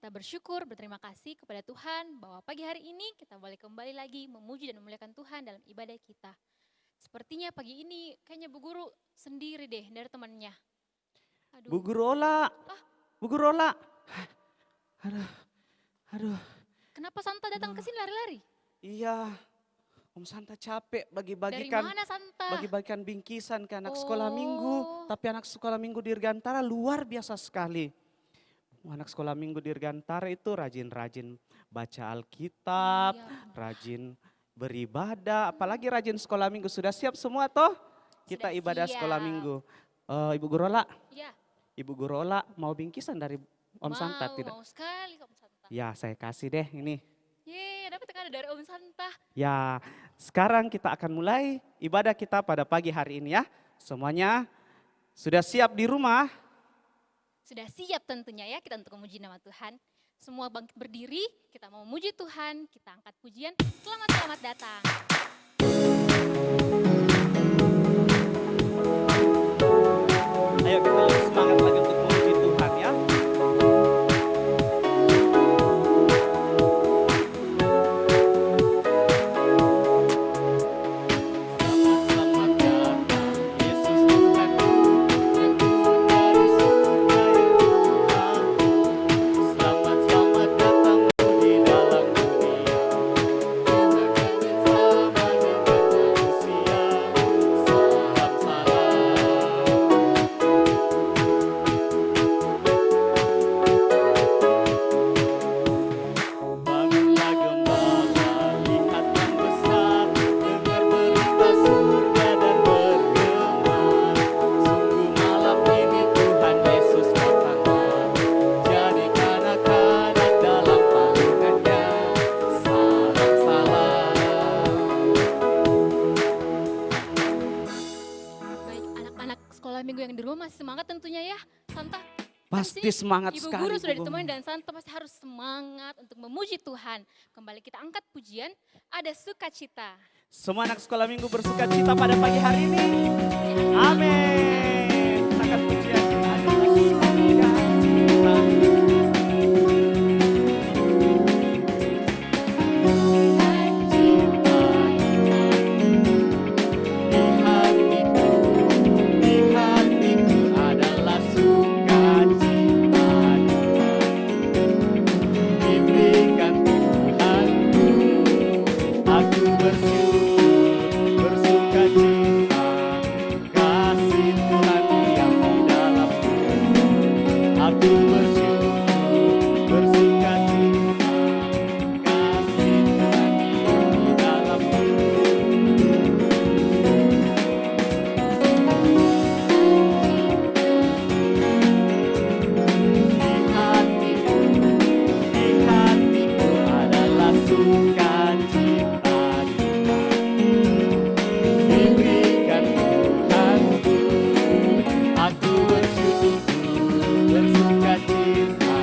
Kita bersyukur, berterima kasih kepada Tuhan bahwa pagi hari ini kita boleh kembali lagi memuji dan memuliakan Tuhan dalam ibadah kita. Sepertinya pagi ini kayaknya Bu Guru sendiri deh dari temannya. Bu Aduh, Guru Ola, Bu Guru Ola. Aduh, aduh, kenapa Santa datang ke sini lari-lari? iya. Om Santa capek Dari bagi-bagikan mana Santa? bagi-bagikan bingkisan ke anak sekolah minggu. Oh, Tapi anak sekolah minggu Dirgantara luar biasa sekali. Anak sekolah minggu Dirgantara itu rajin-rajin baca Alkitab, iya. rajin beribadah, apalagi rajin sekolah minggu. Sudah siap semua toh? Kita Sudah ibadah sekolah siap. minggu. Ibu Guru Ola, Iya, Ibu Guru Ola mau bingkisan dari Om Santa tidak? mau sekali Om Santa. Ya saya kasih deh ini. Yeay, dapat ada dari Om Santa. Ya sekarang kita akan mulai ibadah kita pada pagi hari ini ya. Semuanya sudah siap di rumah? Sudah siap tentunya ya kita untuk memuji nama Tuhan. Semua bangkit berdiri, kita mau memuji Tuhan, kita angkat pujian. Selamat datang. Ayo kita lebih semangat lagi untuk memuji Tuhan ya. Selamat datang Yesus Tuhanku, turun dari surga yang Tuhan. Selamat datang di dalam dunia. Tuhan bersama dengan manusia. Salam bangunlah gembala, lihat yang besar, dengar berita surga dan bergema. Sungguh malam ini Tuhan Yesus datang, jadikan anak-anak dalam palungannya. Salam. Baik, anak-anak sekolah minggu yang di rumah masih semangat tentunya ya. Santa, Pasti sini semangat Ibu sekali. Guru sudah Bu. ditemani dan Santa pasti harus semangat untuk memuji Tuhan. Kembali kita angkat pujian, ada sukacita. Semua anak sekolah minggu bersuka cita pada pagi hari ini. Amin. Angkat pujian kita adalah sukacita. Di hatiku adalah sukacita diberikan Tuhanku. Aku bersyukur, bersukacita, kasih Tuhan yang di dalamku. Aku bersyukur, bersukacita, kasih Tuhan yang di dalamku. Di hatiku adalah sukacita diberikan Tuhanku. Aku bersyukur, bersukacita,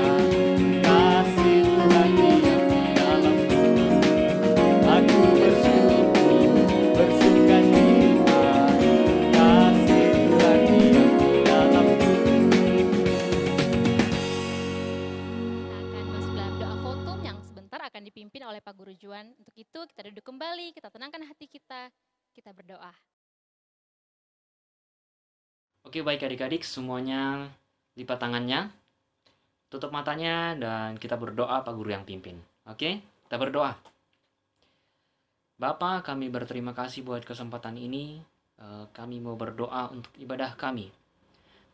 kasih Tuhan yang di dalamku. Aku bersyukur, bersukacita, kasih Tuhan yang di dalamku. Kita akan masuk dalam doa fotum yang sebentar akan dipimpin oleh Pak Guru Juan. Untuk itu kita duduk kembali, kita tenangkan hati kita berdoa. Oke, baik adik-adik semuanya lipat tangannya, tutup matanya dan kita berdoa Pak Guru yang pimpin. Oke, kita berdoa. Bapa, kami berterima kasih buat kesempatan ini. Kami mau berdoa untuk ibadah kami.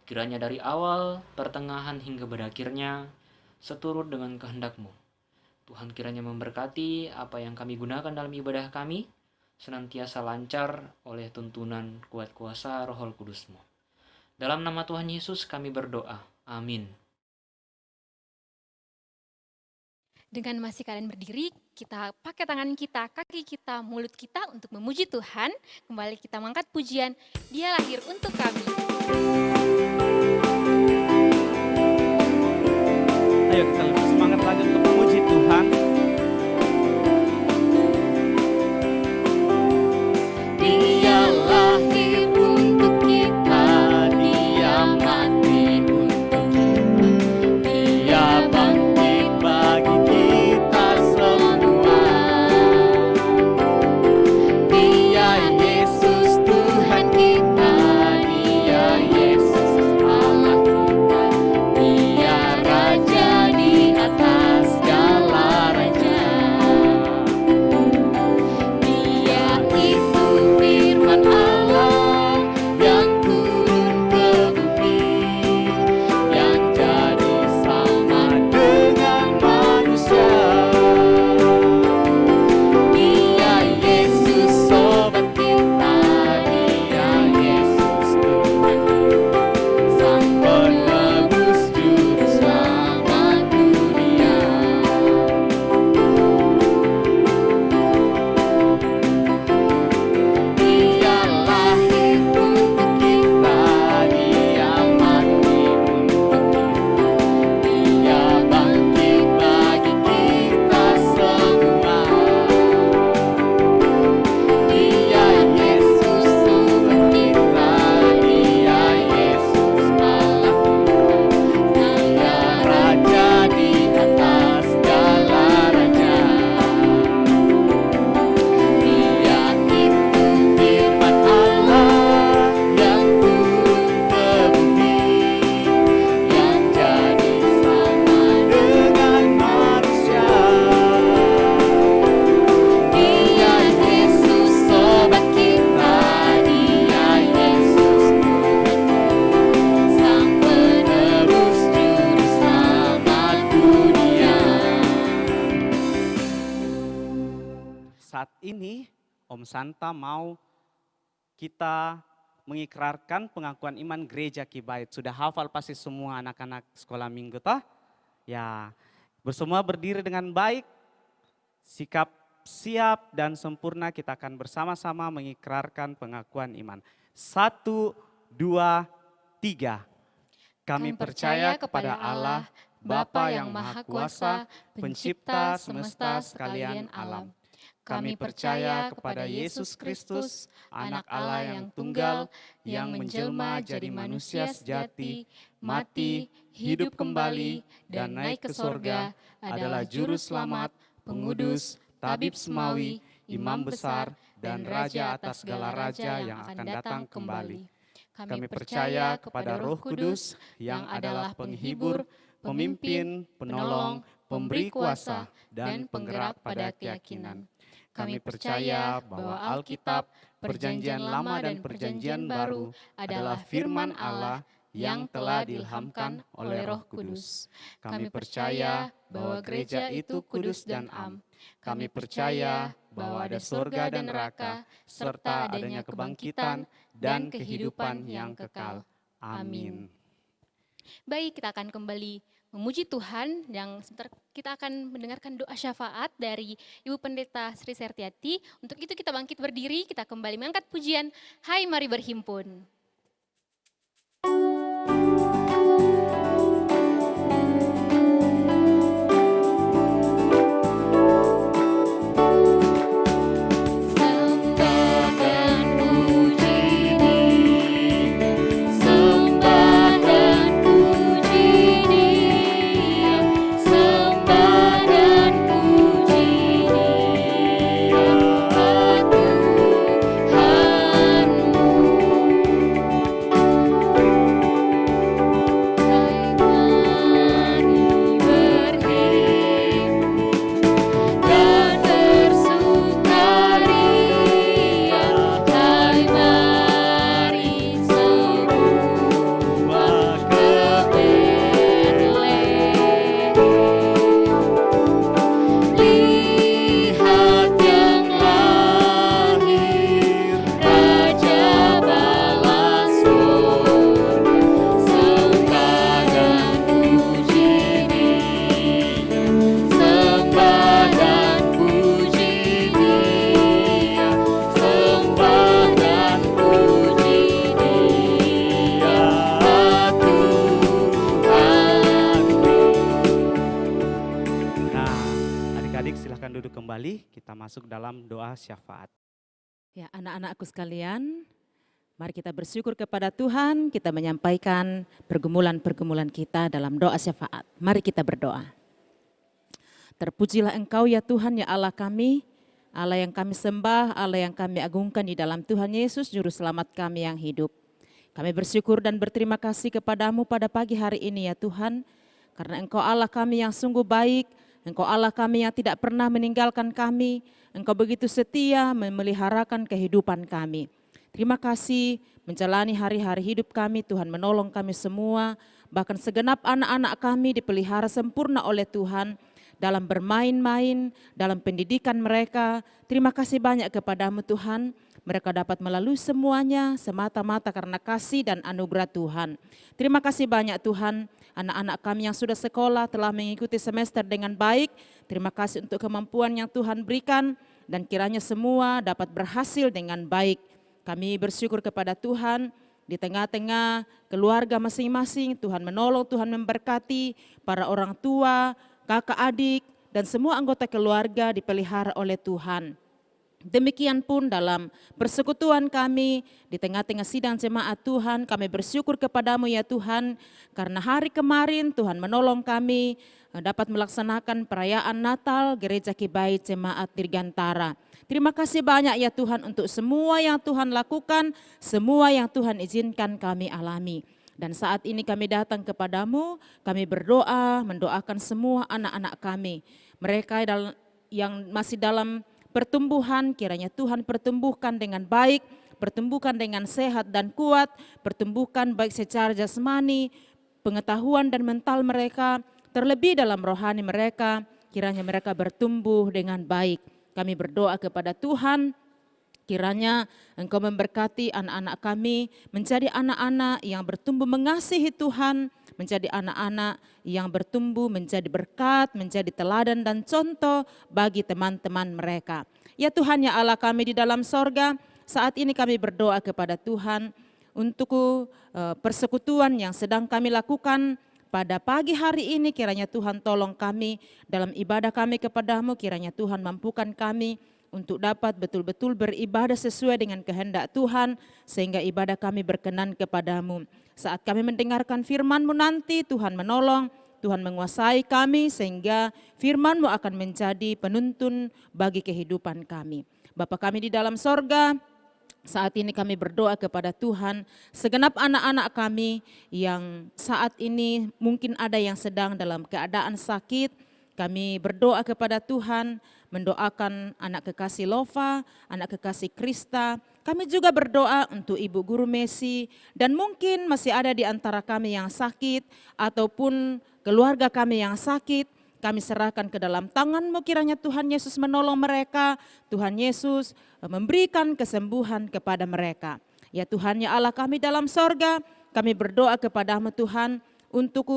Kiranya dari awal, pertengahan hingga berakhirnya seturut dengan kehendak-Mu. Tuhan kiranya memberkati apa yang kami gunakan dalam ibadah kami, senantiasa lancar oleh tuntunan kuat kuasa Roh Kudus-Mu. Dalam nama Tuhan Yesus kami berdoa. Amin. Dengan masih kalian berdiri, kita pakai tangan kita, kaki kita, mulut kita untuk memuji Tuhan. Kembali kita mengangkat pujian, Dia lahir untuk kami. Ayo kita lebih semangat lagi untuk memuji Tuhan. Dia lahir untuk kita, Dia mati untuk kita, Dia bangkit Om Santa mau kita mengikrarkan pengakuan iman gereja Kibait. Sudah hafal pasti semua anak-anak sekolah minggu toh? Ya, bersemua berdiri dengan baik, sikap siap dan sempurna, kita akan bersama-sama mengikrarkan pengakuan iman. 1, 2, 3. Kami percaya kepada Allah, Bapa yang Maha Kuasa, Pencipta semesta sekalian alam. Kami percaya kepada Yesus Kristus, Anak Allah yang tunggal, yang menjelma jadi manusia sejati, mati, hidup kembali, dan naik ke sorga, adalah Juru Selamat, Pengudus, Tabib Semawi, Imam Besar, dan Raja atas segala raja yang akan datang kembali. Kami percaya kepada Roh Kudus yang adalah penghibur, pemimpin, penolong, pemberi kuasa, dan penggerak pada keyakinan. Kami percaya bahwa Alkitab, Perjanjian Lama dan Perjanjian Baru adalah firman Allah yang telah diilhamkan oleh Roh Kudus. Kami percaya bahwa gereja itu kudus dan am. Kami percaya bahwa ada surga dan neraka, serta adanya kebangkitan dan kehidupan yang kekal. Amin. Baik, kita akan kembali memuji Tuhan, yang sebentar kita akan mendengarkan doa syafaat dari Ibu Pendeta Sri Sertiati. Untuk itu kita bangkit berdiri, kita kembali mengangkat pujian, Hai Mari Berhimpun. Masuk dalam doa syafaat. Ya, anak-anakku sekalian, mari kita bersyukur kepada Tuhan, kita menyampaikan pergumulan-pergumulan kita dalam doa syafaat. Mari kita berdoa. Terpujilah Engkau ya Tuhan, ya Allah kami, Allah yang kami sembah, Allah yang kami agungkan di dalam Tuhan Yesus, Juru Selamat kami yang hidup. Kami bersyukur dan berterima kasih kepadamu pada pagi hari ini ya Tuhan, karena Engkau Allah kami yang sungguh baik, Engkau Allah kami yang tidak pernah meninggalkan kami, Engkau begitu setia memeliharakan kehidupan kami. Terima kasih menjalani hari-hari hidup kami, Tuhan menolong kami semua, bahkan segenap anak-anak kami dipelihara sempurna oleh Tuhan dalam bermain-main, dalam pendidikan mereka. Terima kasih banyak kepadamu Tuhan, mereka dapat melalui semuanya semata-mata karena kasih dan anugerah Tuhan. Terima kasih banyak Tuhan, anak-anak kami yang sudah sekolah telah mengikuti semester dengan baik. Terima kasih untuk kemampuan yang Tuhan berikan dan kiranya semua dapat berhasil dengan baik. Kami bersyukur kepada Tuhan di tengah-tengah keluarga masing-masing. Tuhan menolong, Tuhan memberkati para orang tua, kakak adik dan semua anggota keluarga dipelihara oleh Tuhan. Demikian pun dalam persekutuan kami di tengah-tengah sidang jemaat Tuhan, kami bersyukur kepadamu ya Tuhan, karena hari kemarin Tuhan menolong kami dapat melaksanakan perayaan Natal Gereja Kibait Jemaat Dirgantara. Terima kasih banyak ya Tuhan untuk semua yang Tuhan lakukan, semua yang Tuhan izinkan kami alami. Dan saat ini kami datang kepadamu, kami berdoa, mendoakan semua anak-anak kami. Mereka yang masih dalam pertumbuhan, kiranya Tuhan pertumbuhkan dengan baik, pertumbuhkan dengan sehat dan kuat, pertumbuhkan baik secara jasmani, pengetahuan dan mental mereka, terlebih dalam rohani mereka, kiranya mereka bertumbuh dengan baik. Kami berdoa kepada Tuhan, Kiranya Engkau memberkati anak-anak kami menjadi anak-anak yang bertumbuh mengasihi Tuhan, menjadi anak-anak yang bertumbuh menjadi berkat, menjadi teladan dan contoh bagi teman-teman mereka. Ya Tuhan, ya Allah kami di dalam sorga, saat ini kami berdoa kepada Tuhan untuk persekutuan yang sedang kami lakukan pada pagi hari ini. Kiranya Tuhan tolong kami dalam ibadah kami kepadamu, kiranya Tuhan mampukan kami untuk dapat betul-betul beribadah sesuai dengan kehendak Tuhan, sehingga ibadah kami berkenan kepadamu. Saat kami mendengarkan firman-Mu nanti, Tuhan menolong, Tuhan menguasai kami, sehingga firman-Mu akan menjadi penuntun bagi kehidupan kami. Bapa kami di dalam sorga, saat ini kami berdoa kepada Tuhan, segenap anak-anak kami yang saat ini mungkin ada yang sedang dalam keadaan sakit, kami berdoa kepada Tuhan, mendoakan anak kekasih Lova, anak kekasih Krista. Kami juga berdoa untuk Ibu Guru Messi, dan mungkin masih ada di antara kami yang sakit, ataupun keluarga kami yang sakit. Kami serahkan ke dalam tangan-Mu, kiranya Tuhan Yesus menolong mereka, Tuhan Yesus memberikan kesembuhan kepada mereka. Ya Tuhan, ya Allah kami dalam sorga, kami berdoa kepada-Mu Tuhan, untuk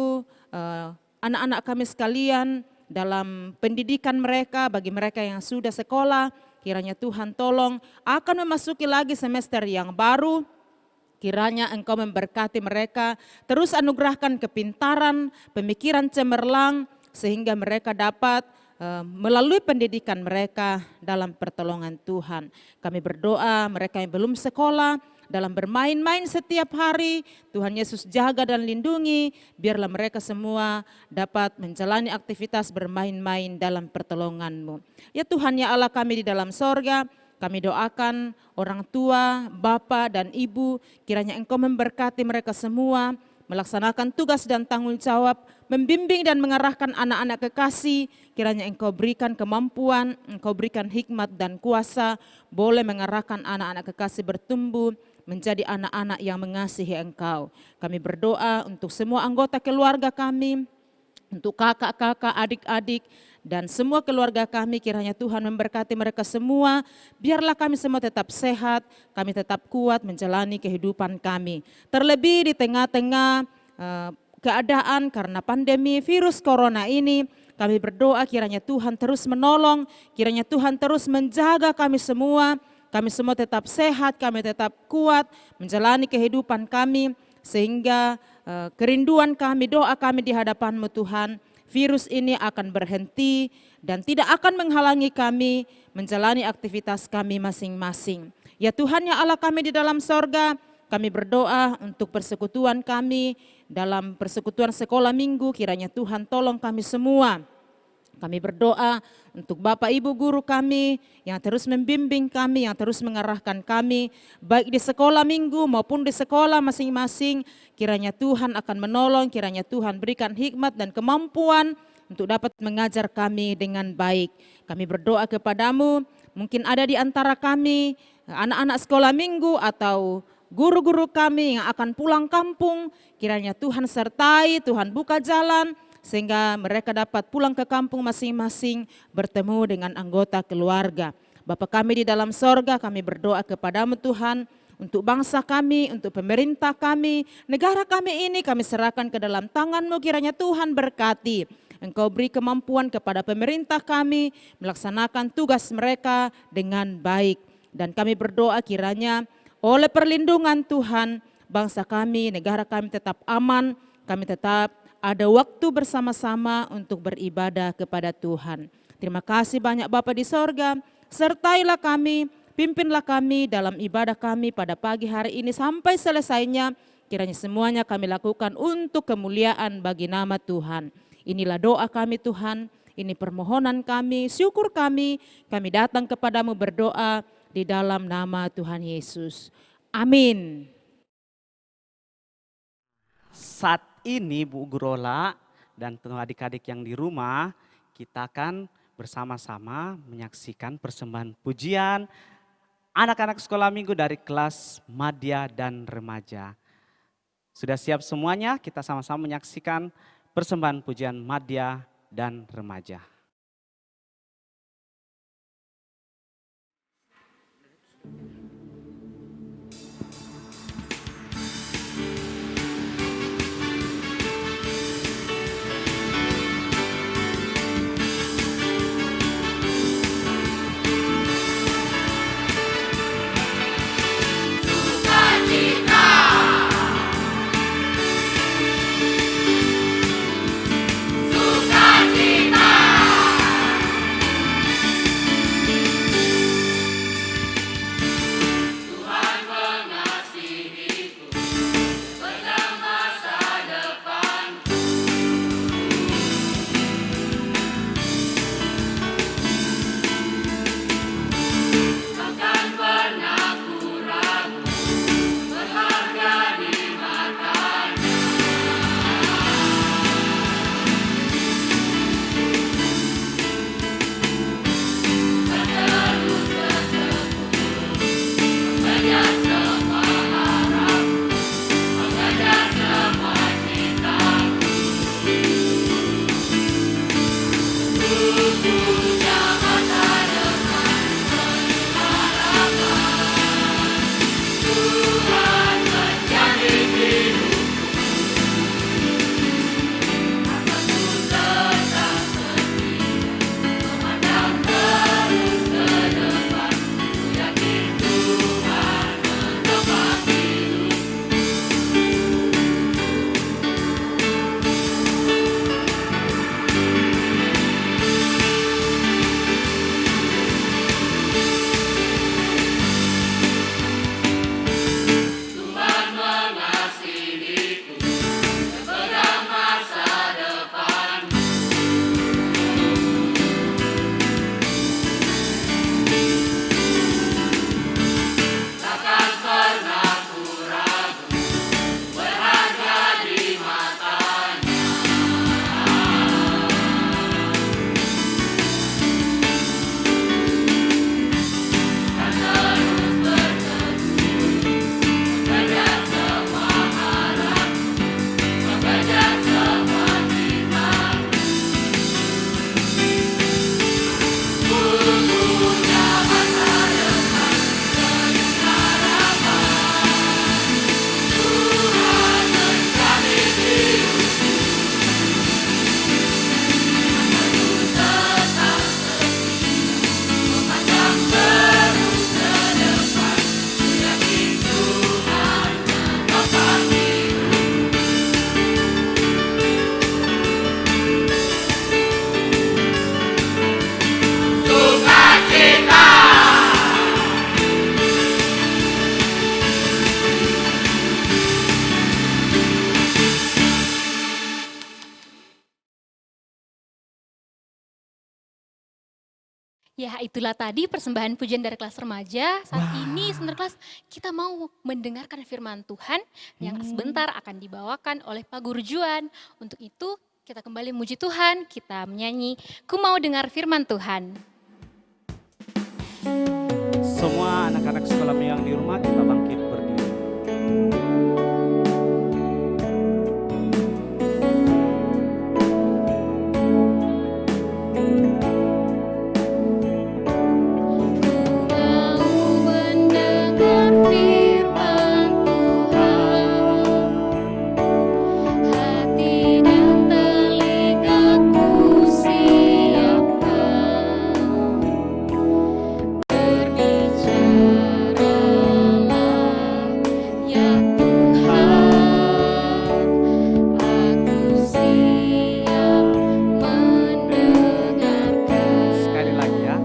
anak-anak kami sekalian, dalam pendidikan mereka, bagi mereka yang sudah sekolah, kiranya Tuhan tolong akan memasuki lagi semester yang baru. Kiranya Engkau memberkati mereka, terus anugerahkan kepintaran, pemikiran cemerlang, sehingga mereka dapat melalui pendidikan mereka dalam pertolongan Tuhan. Kami berdoa mereka yang belum sekolah, dalam bermain-main setiap hari, Tuhan Yesus jaga dan lindungi, biarlah mereka semua dapat menjalani aktivitas bermain-main dalam pertolongan-Mu. Ya Tuhan, ya Allah kami di dalam sorga, kami doakan orang tua, bapa dan ibu, kiranya Engkau memberkati mereka semua, melaksanakan tugas dan tanggung jawab, membimbing dan mengarahkan anak-anak kekasih, kiranya Engkau berikan kemampuan, Engkau berikan hikmat dan kuasa, boleh mengarahkan anak-anak kekasih bertumbuh, menjadi anak-anak yang mengasihi Engkau. Kami berdoa untuk semua anggota keluarga kami, untuk kakak-kakak, adik-adik, dan semua keluarga kami, kiranya Tuhan memberkati mereka semua. Biarlah kami semua tetap sehat, kami tetap kuat menjalani kehidupan kami. Terlebih di tengah-tengah keadaan karena pandemi virus corona ini, kami berdoa kiranya Tuhan terus menolong, kiranya Tuhan terus menjaga kami semua tetap sehat, kami tetap kuat menjalani kehidupan kami, sehingga kerinduan kami, doa kami di hadapan-Mu Tuhan, virus ini akan berhenti dan tidak akan menghalangi kami menjalani aktivitas kami masing-masing. Ya Tuhan, ya Allah kami di dalam sorga, kami berdoa untuk persekutuan kami dalam persekutuan sekolah minggu, kiranya Tuhan tolong kami semua. Kami berdoa untuk Bapak Ibu guru kami yang terus membimbing kami, yang terus mengarahkan kami, baik di sekolah minggu maupun di sekolah masing-masing. Kiranya Tuhan akan menolong, kiranya Tuhan berikan hikmat dan kemampuan untuk dapat mengajar kami dengan baik. Kami berdoa kepadamu, mungkin ada di antara kami, anak-anak sekolah minggu atau guru-guru kami yang akan pulang kampung, kiranya Tuhan sertai, Tuhan buka jalan, sehingga mereka dapat pulang ke kampung masing-masing bertemu dengan anggota keluarga. Bapa kami di dalam sorga, kami berdoa kepadamu Tuhan, untuk bangsa kami, untuk pemerintah kami, negara kami ini kami serahkan ke dalam tangan-Mu, kiranya Tuhan berkati. Engkau beri kemampuan kepada pemerintah kami melaksanakan tugas mereka dengan baik. Dan kami berdoa kiranya oleh perlindungan Tuhan, bangsa kami, negara kami tetap aman, kami tetap ada waktu bersama-sama untuk beribadah kepada Tuhan. Terima kasih banyak Bapa di sorga, sertailah kami, pimpinlah kami dalam ibadah kami pada pagi hari ini sampai selesainya. Kiranya semuanya kami lakukan untuk kemuliaan bagi nama Tuhan. Inilah doa kami Tuhan, ini permohonan kami, syukur kami datang kepadamu berdoa di dalam nama Tuhan Yesus. Amin. Saat ini Bu Gurola dan teman adik-adik yang di rumah, kita akan bersama-sama menyaksikan persembahan pujian anak-anak sekolah minggu dari kelas madya dan remaja. Sudah siap semuanya? Kita sama-sama menyaksikan persembahan pujian madya dan remaja. Ya, itulah tadi persembahan pujian dari kelas remaja. Saat ini sebentar kelas kita mau mendengarkan firman Tuhan yang sebentar akan dibawakan oleh Pak Guru Juan. Untuk itu kita kembali memuji Tuhan, kita menyanyi Ku Mau Dengar Firman Tuhan. Semua anak-anak sekolah yang di rumah kita bangkit berdiri. Sekali lagi ya.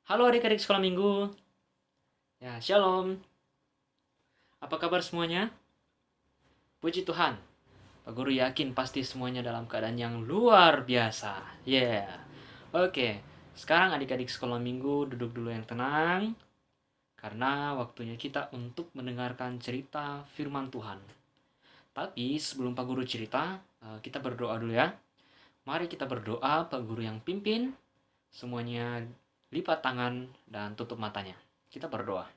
Halo adik-adik sekolah minggu. Ya, shalom. Apa kabar semuanya? Puji Tuhan. Pak Guru yakin pasti semuanya dalam keadaan yang luar biasa. Yeah. Oke, sekarang adik-adik sekolah minggu duduk dulu yang tenang. Karena waktunya kita untuk mendengarkan cerita firman Tuhan. Tapi sebelum Pak Guru cerita, kita berdoa dulu ya. Mari kita berdoa, Pak Guru yang pimpin. Semuanya lipat tangan dan tutup matanya. Kita berdoa.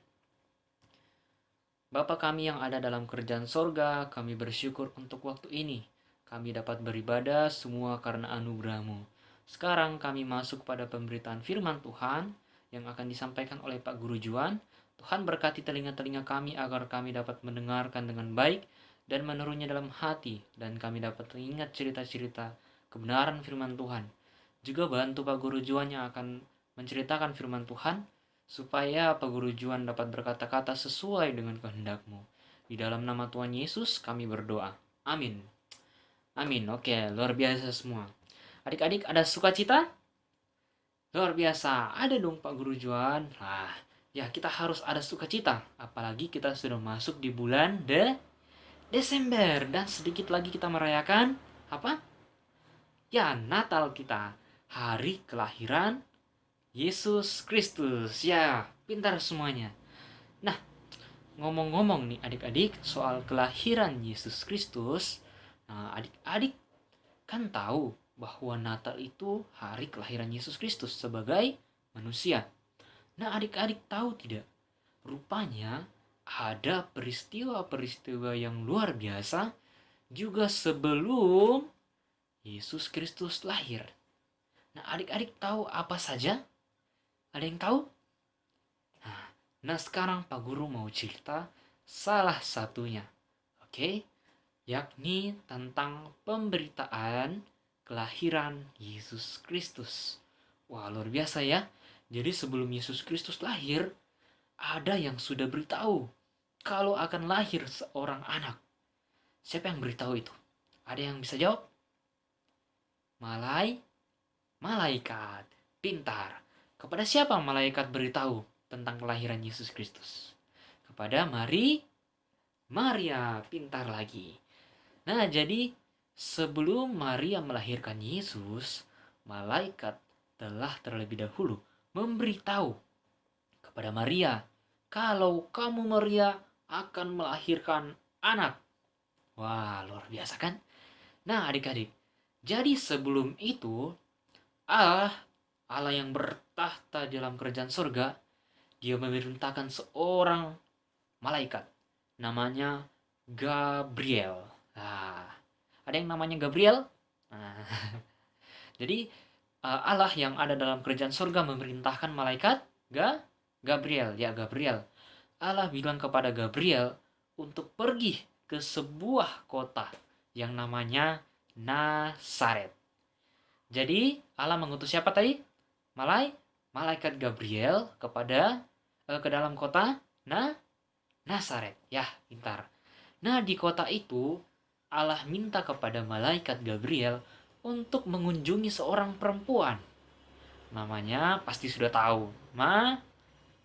Bapa kami yang ada dalam kerajaan sorga, kami bersyukur untuk waktu ini. Kami dapat beribadah semua karena anugerah-Mu. Sekarang kami masuk pada pemberitaan firman Tuhan yang akan disampaikan oleh Pak Guru Juan. Tuhan berkati telinga-telinga kami agar kami dapat mendengarkan dengan baik dan menurunnya dalam hati, dan kami dapat mengingat cerita-cerita kebenaran firman Tuhan. Juga bantu Pak Guru Juan yang akan menceritakan firman Tuhan, supaya Pak Guru Juan dapat berkata-kata sesuai dengan kehendak-Mu. Di dalam nama Tuhan Yesus kami berdoa. Amin. Amin. Oke, luar biasa semua. Adik-adik ada sukacita? Luar biasa. Ada dong Pak Guru Juan. Nah, ya kita harus ada sukacita. Apalagi kita sudah masuk di bulan Desember. Dan sedikit lagi kita merayakan apa? Ya, Natal kita. Hari kelahiran Yesus Kristus. Ya, pintar semuanya. Nah, ngomong-ngomong nih adik-adik soal kelahiran Yesus Kristus. Nah, adik-adik kan tahu bahwa Natal itu hari kelahiran Yesus Kristus sebagai manusia. Nah, adik-adik tahu tidak? Rupanya ada peristiwa-peristiwa yang luar biasa juga sebelum Yesus Kristus lahir. Nah, adik-adik tahu apa saja? Ada yang tahu? Nah, sekarang Pak Guru mau cerita salah satunya. Oke? Yakni tentang pemberitaan kelahiran Yesus Kristus. Wah, luar biasa ya. Jadi sebelum Yesus Kristus lahir, ada yang sudah beritahu kalau akan lahir seorang anak. Siapa yang beritahu itu? Ada yang bisa jawab? Malaikat. Pintar. Kepada siapa malaikat beritahu tentang kelahiran Yesus Kristus? Kepada Maria. Pintar lagi. Nah, jadi sebelum Maria melahirkan Yesus, malaikat telah terlebih dahulu memberitahu kepada Maria, kalau kamu Maria akan melahirkan anak. Wah, luar biasa kan? Nah, adik-adik, jadi sebelum itu Allah yang bertahta dalam kerajaan surga, dia memerintahkan seorang malaikat namanya Gabriel. Nah, ada yang namanya Gabriel? Nah, jadi Allah yang ada dalam kerajaan surga memerintahkan malaikat Gabriel. Ya, Gabriel. Allah bilang kepada Gabriel untuk pergi ke sebuah kota yang namanya Nazaret. Jadi Allah mengutus siapa tadi? Malaikat Gabriel kepada ke dalam kota Nazaret. Ya, pintar. Nah, di kota itu Allah minta kepada malaikat Gabriel untuk mengunjungi seorang perempuan. Namanya pasti sudah tahu.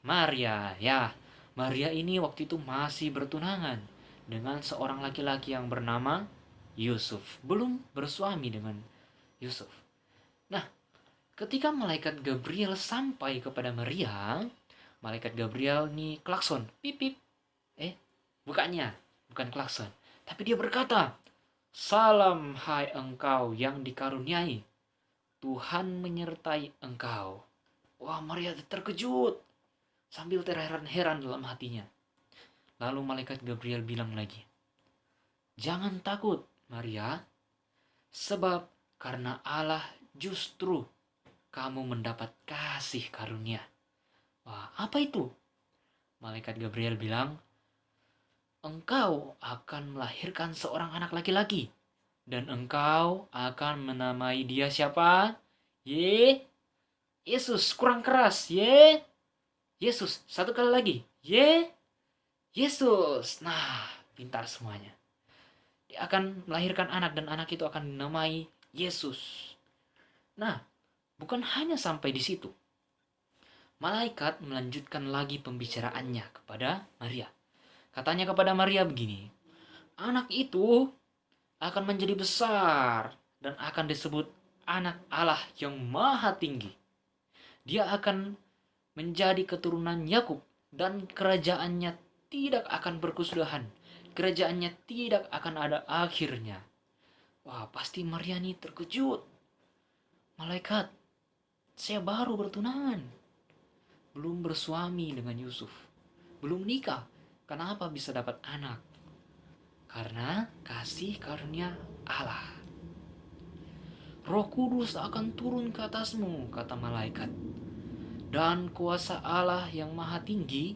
Maria. Ya, Maria ini waktu itu masih bertunangan dengan seorang laki-laki yang bernama Yusuf. Belum bersuami dengan Yusuf. Nah, ketika malaikat Gabriel sampai kepada Maria, malaikat Gabriel nih klakson. Pip pip. Bukan klakson. Tapi dia berkata, "Salam hai engkau yang dikaruniai. Tuhan menyertai engkau." Wah, Maria terkejut sambil terheran-heran dalam hatinya. Lalu malaikat Gabriel bilang lagi, "Jangan takut, Maria, sebab karena Allah justru kamu mendapat kasih karunia." Wah, apa itu? Malaikat Gabriel bilang, "Engkau akan melahirkan seorang anak laki-laki, dan engkau akan menamai dia siapa? Yesus." Kurang keras. Yesus. Satu kali lagi. Yesus. Nah, pintar semuanya. Dia akan melahirkan anak, dan anak itu akan dinamai Yesus. Nah, bukan hanya sampai di situ. Malaikat melanjutkan lagi pembicaraannya kepada Maria. Katanya kepada Maria begini, "Anak itu akan menjadi besar dan akan disebut anak Allah yang maha tinggi. Dia akan menjadi keturunan Yakub dan kerajaannya tidak akan berkesudahan. Kerajaannya tidak akan ada akhirnya." Wah, pasti Maria ini terkejut. Malaikat, saya baru bertunangan. Belum bersuami dengan Yusuf. Belum nikah. Kenapa bisa dapat anak? Karena kasih karunia Allah. "Roh Kudus akan turun ke atasmu," kata malaikat. "Dan kuasa Allah yang maha tinggi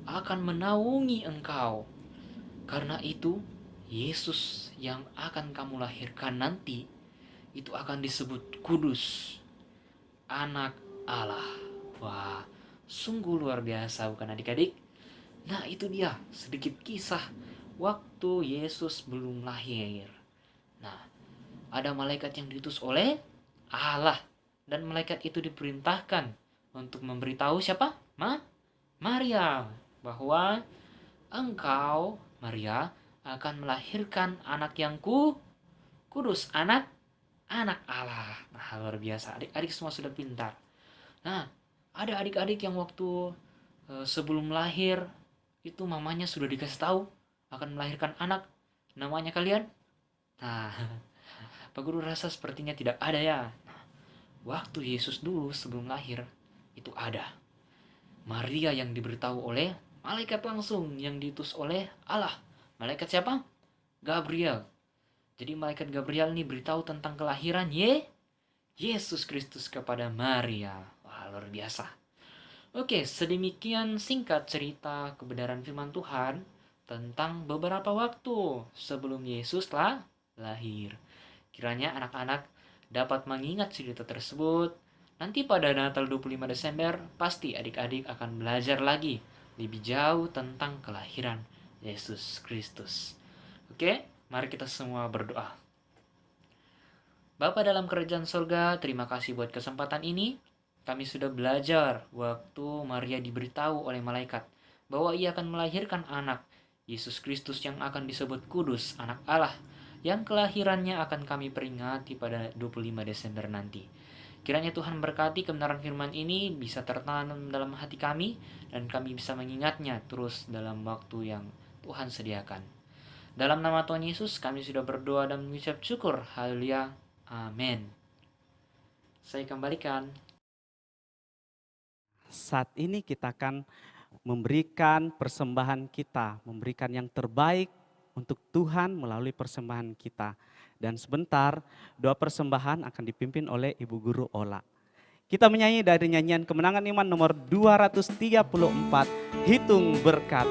akan menaungi engkau. Karena itu, Yesus yang akan kamu lahirkan nanti itu akan disebut kudus, anak Allah. Wah, sungguh luar biasa bukan adik-adik? Nah itu dia sedikit kisah waktu Yesus belum lahir. Nah, ada malaikat yang diutus oleh Allah. Dan malaikat itu diperintahkan untuk memberitahu siapa? Maria. Bahwa engkau, Maria, akan melahirkan anak yang kudus, anak Allah. Nah, luar biasa. Adik-adik semua sudah pintar. Nah, ada adik-adik yang waktu sebelum lahir itu mamanya sudah dikasih tahu akan melahirkan anak. Namanya kalian? Nah, Pak Guru rasa sepertinya tidak ada ya. Nah, waktu Yesus dulu sebelum lahir itu ada. Maria yang diberitahu oleh malaikat langsung yang diutus oleh Allah. Malaikat siapa? Gabriel. Jadi malaikat Gabriel ini beritahu tentang kelahiran Yesus Kristus kepada Maria. Wah, luar biasa. Oke, sedemikian singkat cerita kebenaran firman Tuhan tentang beberapa waktu sebelum Yesus lahir. Kiranya anak-anak dapat mengingat cerita tersebut. Nanti pada Natal 25 Desember, pasti adik-adik akan belajar lagi lebih jauh tentang kelahiran Yesus Kristus. Oke, mari kita semua berdoa. Bapa dalam kerajaan surga, terima kasih buat kesempatan ini. Kami sudah belajar waktu Maria diberitahu oleh malaikat bahwa ia akan melahirkan anak, Yesus Kristus yang akan disebut kudus, anak Allah, yang kelahirannya akan kami peringati pada 25 Desember nanti. Kiranya Tuhan berkati kebenaran firman ini bisa tertanam dalam hati kami dan kami bisa mengingatnya terus dalam waktu yang Tuhan sediakan. Dalam nama Tuhan Yesus kami sudah berdoa dan mengucap syukur. Haleluya. Amin. Saya kembalikan. Saat ini kita akan memberikan persembahan kita, memberikan yang terbaik untuk Tuhan melalui persembahan kita. Dan sebentar doa persembahan akan dipimpin oleh Ibu Guru Ola. Kita menyanyi dari nyanyian Kemenangan Iman nomor 234, Hitung Berkat.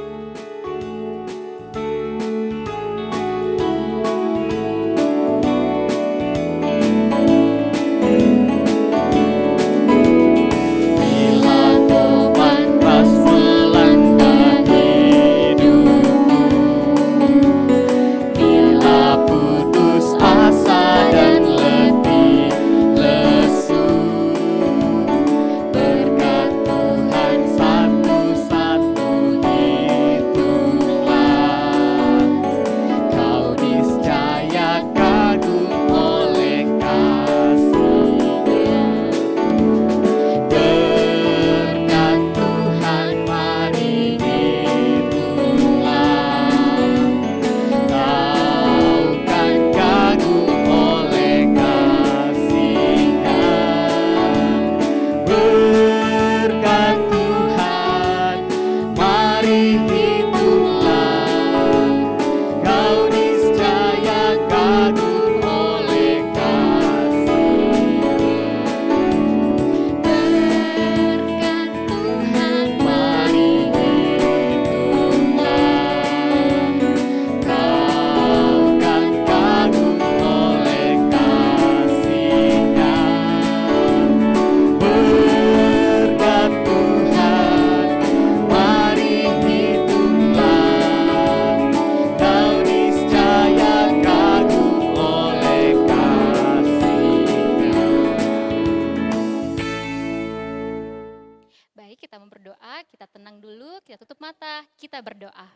Kita berdoa.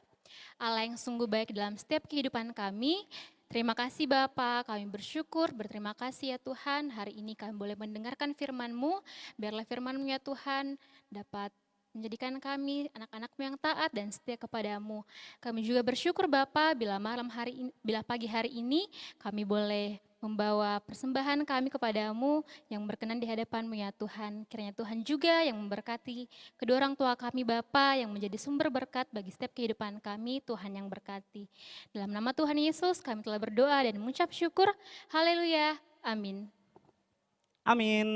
Allah yang sungguh baik dalam setiap kehidupan kami, terima kasih Bapa, kami berterima kasih ya Tuhan, hari ini kami boleh mendengarkan firman-Mu, biarlah firman-Mu ya Tuhan dapat menjadikan kami anak-anak-Mu yang taat dan setia kepadamu. Kami juga bersyukur Bapa bila pagi hari ini kami boleh membawa persembahan kami kepadamu yang berkenan di hadapan-Mu ya Tuhan. Kiranya Tuhan juga yang memberkati kedua orang tua kami Bapa yang menjadi sumber berkat bagi setiap kehidupan kami, Tuhan yang berkati. Dalam nama Tuhan Yesus kami telah berdoa dan mengucap syukur. Haleluya. Amin. Amin.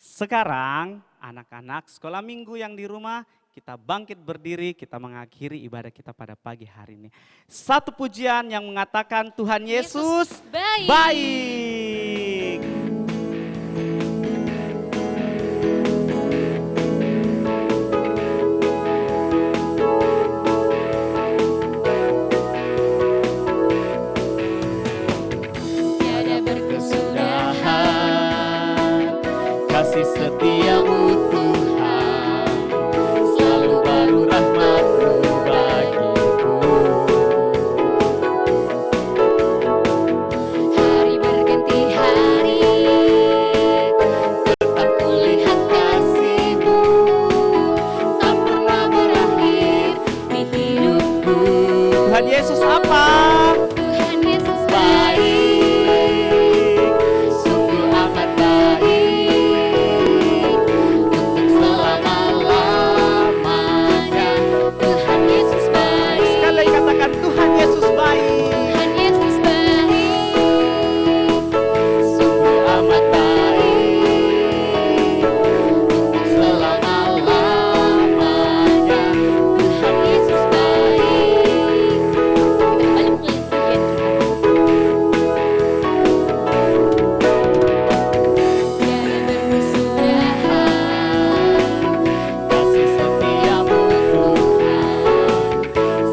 Sekarang anak-anak sekolah minggu yang di rumah kita bangkit berdiri, kita mengakhiri ibadah kita pada pagi hari ini. Satu pujian yang mengatakan Tuhan Yesus baik. baik. Tiada berkesudahan, Kasih setiamu Tuhan, selalu baru rahmat-Mu bagiku. hari berganti hari, Tetap kulihat kasih-Mu, tak pernah berakhir di hidupku. Tuhan Yesus apa? Tuhan Yesus Baik, sungguh amat baik, untuk selama-lamanya. Tuhan Yesus baik. Sekali lagi katakan Tuhan Yesus baik. Tuhan Yesus baik. Sungguh amat baik, untuk selama-lamanya. Tuhan Yesus baik. Kita balik mulai pujian kita. Tiada berkesudahan, Kasih setiamu Tuhan,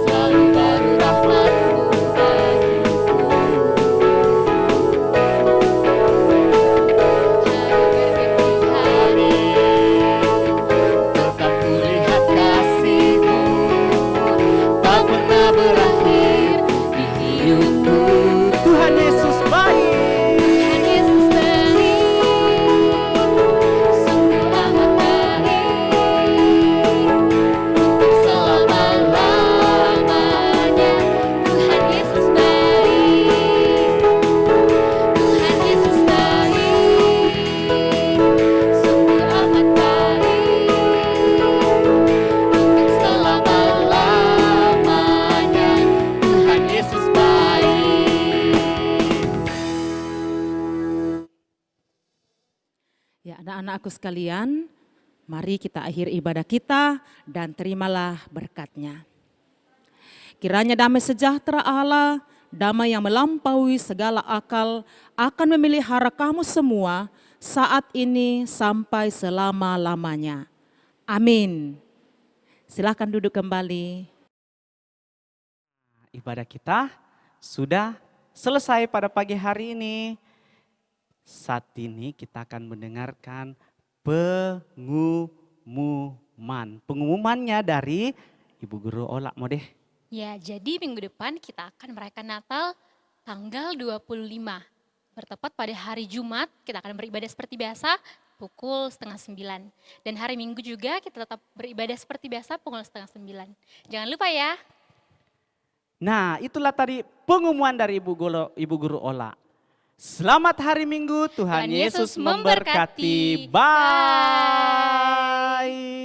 selalu baru rahmat-Mu bagiku. hari berganti hari, Tetap kulihat kasih-Mu, tak pernah berakhir di hidupku. Tuhan Yesus baik. Tuhan Yesus baik. Sungguh amat baik, Untuk selama-lamanya. Tuhan Yesus baik. Tuhan Yesus baik. Sungguh amat baik, Untuk selama-lamanya. Tuhan Yesus baik. Ya, anak-anakku sekalian, mari kita akhir ibadah kita dan terimalah berkat-Nya. Kiranya damai sejahtera Allah, damai yang melampaui segala akal, akan memelihara kamu semua saat ini sampai selama-lamanya. Amin. Silakan duduk kembali. Ibadah kita sudah selesai pada pagi hari ini. Saat ini kita akan mendengarkan pengumuman. Pengumumannya dari Ibu Guru Ola Modeh. Ya, jadi minggu depan kita akan merayakan Natal tanggal 25. Bertepat pada hari Jumat, kita akan beribadah seperti biasa pukul 8:30. Dan hari Minggu juga kita tetap beribadah seperti biasa pukul 8:30. Jangan lupa ya. Nah, itulah tadi pengumuman dari Ibu Guru Ola. Selamat hari Minggu, Tuhan Tuhan Yesus Yesus memberkati. memberkati. Bye.